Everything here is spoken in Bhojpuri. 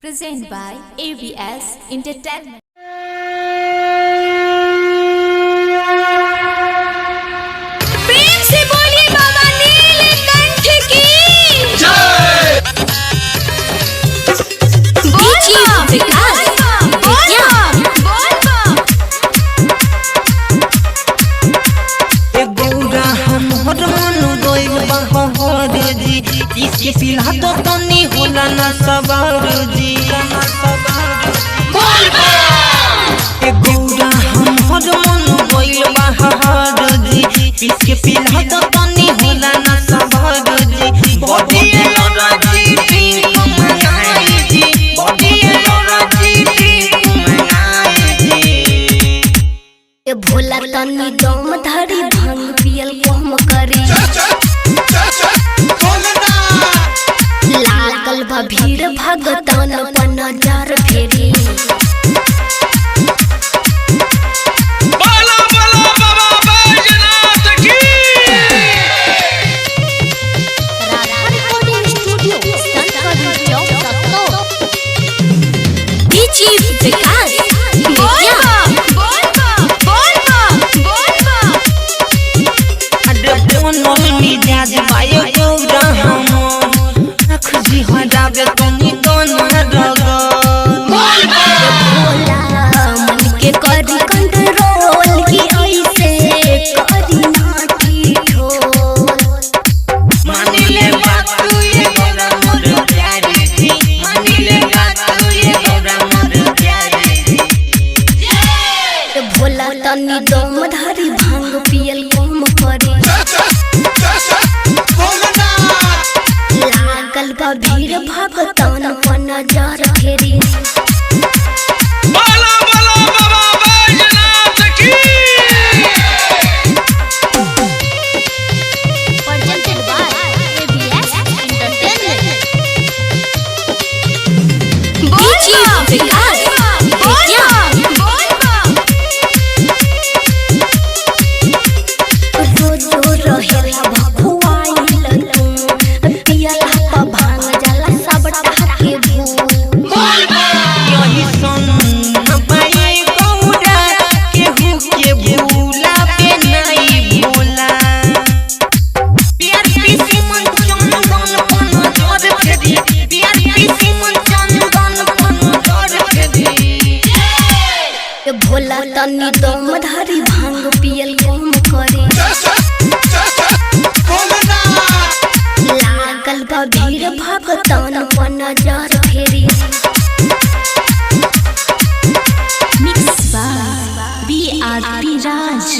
Presented by ABS Entertainment. प्रेम से बोलिए बाबा नीलकंठ की जय। इसके सिला तो तनी होला ना सवार जी ए गौरा हमर मन गइल बहार जी इसके सिला तो तनी होला ना सवार जी बॉडी लड़ा जी ठीक मनाई जी बॉडी लड़ा जी ठीक मनाई जी ए भोला तनी दम धरी भांग पियल कोम करी लागल बा भीड़ भगतान पर नजर फेरी बाला बाला बाबा बैजनाथ की राधा रिकॉर्डिंग स्टूडियो संतकबीर चौक सत्तो डीजी विकास बोल मिजाज बायो गौरा हमर खुशी हो जावे तनी दोनों रगो मन के करी कंट्रोल की ऐसे करी नाटी ठोल मानी ले बात तू ये गौरा मोर प्यारी थी मानी ले बात तू ये गौरा मोर प्यारी थी भोला तनी दम धरी भांग पियल कोम करी लागल बा भीड़ भगतान पर नजर फेरी बाला बाला बाबा बैजनाथ की presented by ABS Entertainment. DJ Vikas रोज रहेला भखुआइल तू पियल हवा भांग जाला सब के भू यही सन पाए गौरा केहू के भूला पे नहीं भूला प्यार पीसी मन चंदन पन जोर फेदी प्यार पीसी मन चंदन पन जोर फेदी भोला तनी दम धरी भांग पियल कोम करे लागल बा भीड़ भगतान पर नजर फेरी मिक्स बाय BRP राज।